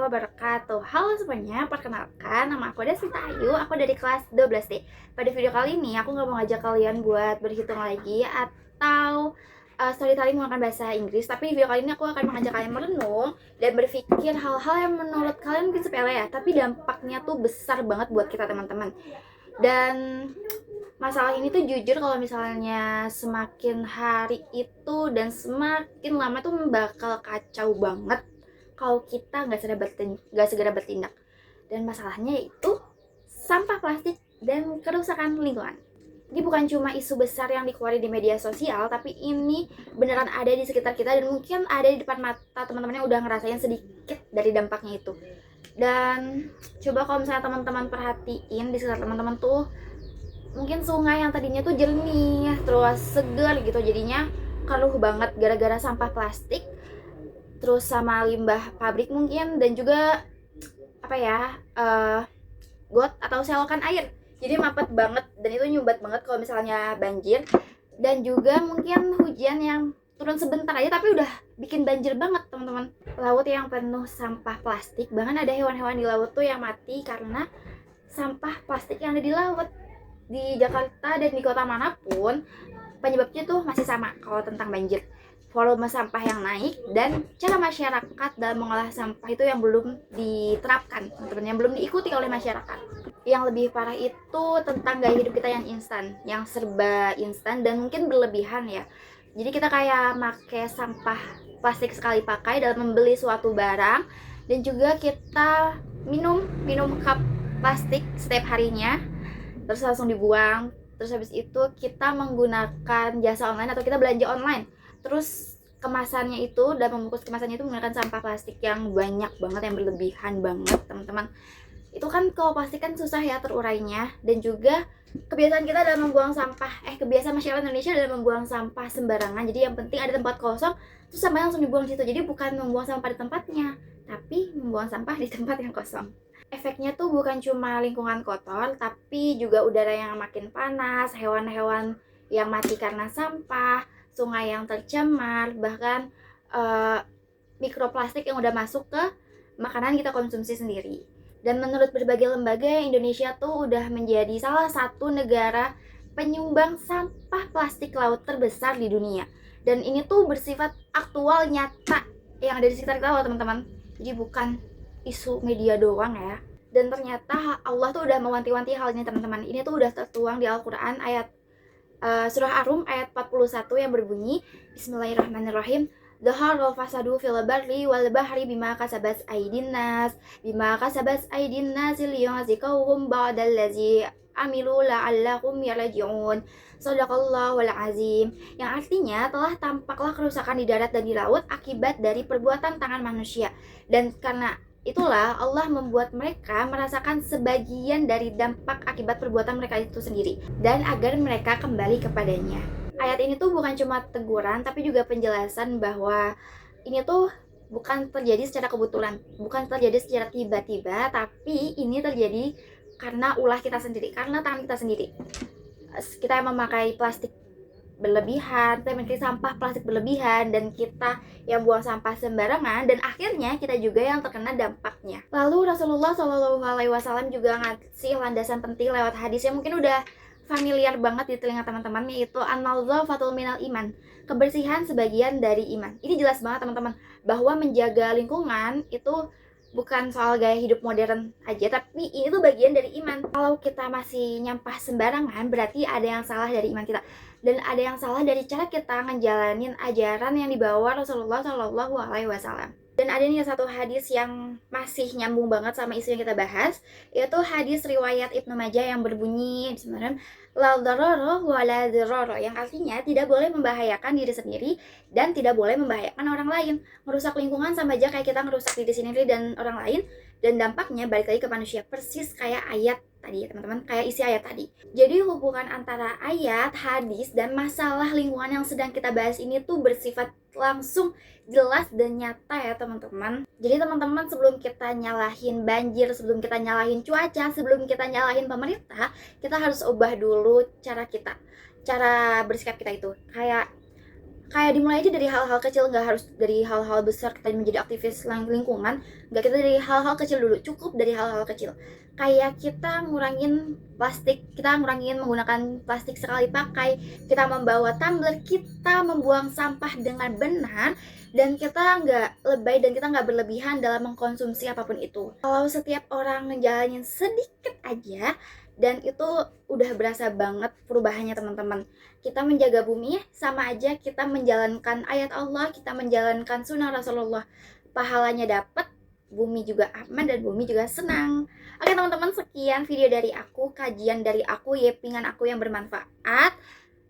wabarakatuh. Halo semuanya, perkenalkan nama aku Desita Ayu, aku dari kelas 12D. Pada video kali ini aku nggak mau ngajak kalian buat berhitung lagi atau storytelling menggunakan bahasa Inggris. Tapi di video kali ini aku akan mengajak kalian merenung dan berpikir hal-hal yang menurut kalian mungkin sepele ya, tapi dampaknya tuh besar banget buat kita teman-teman. Dan masalah ini tuh jujur kalau misalnya semakin hari itu dan semakin lama tuh bakal kacau banget kalau kita nggak segera bertindak. Dan masalahnya yaitu sampah plastik dan kerusakan lingkungan. Ini bukan cuma isu besar yang dikeluarin di media sosial, tapi ini beneran ada di sekitar kita dan mungkin ada di depan mata teman-teman yang udah ngerasain sedikit dari dampaknya itu. Dan coba kalau misalnya teman-teman perhatiin di sekitar teman-teman tuh, mungkin sungai yang tadinya tuh jernih terus segar gitu jadinya keruh banget gara-gara sampah plastik, terus sama limbah pabrik mungkin, dan juga got atau selokan air jadi mampet banget, dan itu nyumbat banget kalau misalnya banjir. Dan juga mungkin hujan yang turun sebentar aja tapi udah bikin banjir banget teman-teman. Laut yang penuh sampah plastik, bahkan ada hewan-hewan di laut tuh yang mati karena sampah plastik yang ada di laut. Di Jakarta dan di kota manapun penyebabnya tuh masih sama kalau tentang banjir, volume sampah yang naik dan cara masyarakat dalam mengolah sampah itu yang belum diterapkan teman-teman, yang belum diikuti oleh masyarakat. Yang lebih parah itu tentang gaya hidup kita yang instan, yang serba instan dan mungkin berlebihan ya. Jadi kita kayak make sampah plastik sekali pakai dalam membeli suatu barang, dan juga kita minum cup plastik setiap harinya terus langsung dibuang. Terus habis itu kita menggunakan jasa online atau kita belanja online, terus kemasannya itu dan membungkus kemasannya itu menggunakan sampah plastik yang banyak banget, yang berlebihan banget teman-teman. Itu kan kalau plastik kan susah ya terurainya, dan juga kebiasaan kita dalam membuang sampah kebiasaan masyarakat Indonesia dalam membuang sampah sembarangan. Jadi yang penting ada tempat kosong terus sampahnya langsung dibuang di situ. Jadi bukan membuang sampah di tempatnya, tapi membuang sampah di tempat yang kosong. Efeknya tuh bukan cuma lingkungan kotor, tapi juga udara yang makin panas, hewan-hewan yang mati karena sampah, sungai yang tercemar, bahkan mikroplastik yang udah masuk ke makanan kita konsumsi sendiri. Dan menurut berbagai lembaga, Indonesia tuh udah menjadi salah satu negara penyumbang sampah plastik laut terbesar di dunia. Dan ini tuh bersifat aktual, nyata, yang ada di sekitar kita loh teman-teman. Jadi bukan isu media doang ya. Dan ternyata Allah tuh udah mewanti-wanti hal ini teman-teman. Ini tuh udah tertuang di Al-Quran ayat surah Ar-Rum ayat 41 yang berbunyi Bismillahirrahmanirrahim. Dhaharal fasadu fil barri wal bahri bima kasabat aydin nas liyuziqahum ba'dallazi amilu la'allahum yarji'un. Shadaqallahul azim. Yang artinya telah tampaklah kerusakan di darat dan di laut akibat dari perbuatan tangan manusia, dan karena itulah Allah membuat mereka merasakan sebagian dari dampak akibat perbuatan mereka itu sendiri, dan agar mereka kembali kepadanya. Ayat ini tuh bukan cuma teguran, tapi juga penjelasan bahwa ini tuh bukan terjadi secara kebetulan, bukan terjadi secara tiba-tiba, tapi ini terjadi karena ulah kita sendiri, karena tangan kita sendiri. Kita yang memakai plastik berlebihan, kita memakai sampah plastik berlebihan, dan kita yang buang sampah sembarangan, dan akhirnya kita juga yang terkena dampaknya. Lalu Rasulullah SAW juga ngasih landasan penting lewat hadis yang mungkin udah familiar banget di telinga teman-teman, yaitu an-nadzafatul minal iman, kebersihan sebagian dari iman. Ini jelas banget teman-teman bahwa menjaga lingkungan itu bukan soal gaya hidup modern aja, tapi ini tuh bagian dari iman. Kalau kita masih nyampah sembarangan, berarti ada yang salah dari iman kita, dan ada yang salah dari cara kita ngejalanin ajaran yang dibawa Rasulullah SAW. Dan ada nih satu hadis yang masih nyambung banget sama isu yang kita bahas, yaitu hadis riwayat Ibnu Majah yang berbunyi sebenarnya la darara wa la dirara, yang artinya tidak boleh membahayakan diri sendiri dan tidak boleh membahayakan orang lain. Merusak lingkungan sama aja kayak kita merusak diri sendiri dan orang lain, dan dampaknya balik lagi ke manusia, persis kayak ayat tadi ya teman-teman, kayak isi ayat tadi. Jadi hubungan antara ayat, hadis, dan masalah lingkungan yang sedang kita bahas ini tuh bersifat langsung, jelas, dan nyata ya teman-teman. Jadi teman-teman, sebelum kita nyalahin banjir, sebelum kita nyalahin cuaca, sebelum kita nyalahin pemerintah, kita harus ubah dulu cara kita, cara bersikap kita itu. Kayak Kayak dimulai aja dari hal-hal kecil, nggak harus dari hal-hal besar kita menjadi aktivis lingkungan. Nggak, kita dari hal-hal kecil dulu, cukup dari hal-hal kecil. Kayak kita ngurangin plastik, kita ngurangin menggunakan plastik sekali pakai, kita membawa tumbler, kita membuang sampah dengan benar, dan kita nggak lebay dan kita nggak berlebihan dalam mengkonsumsi apapun itu. Kalau setiap orang ngejalanin sedikit aja, dan itu udah berasa banget perubahannya teman-teman. Kita menjaga bumi sama aja kita menjalankan ayat Allah, kita menjalankan sunnah Rasulullah. Pahalanya dapat, bumi juga aman, dan bumi juga senang. Oke teman-teman, sekian video dari aku, kajian dari aku, yepingan aku yang bermanfaat.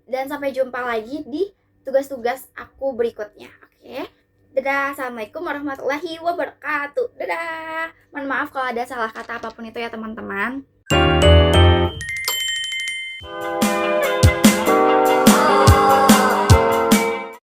Dan sampai jumpa lagi di tugas-tugas aku berikutnya. Oke. Dadah, assalamualaikum warahmatullahi wabarakatuh. Dadah. Mohon maaf kalau ada salah kata apapun itu ya teman-teman.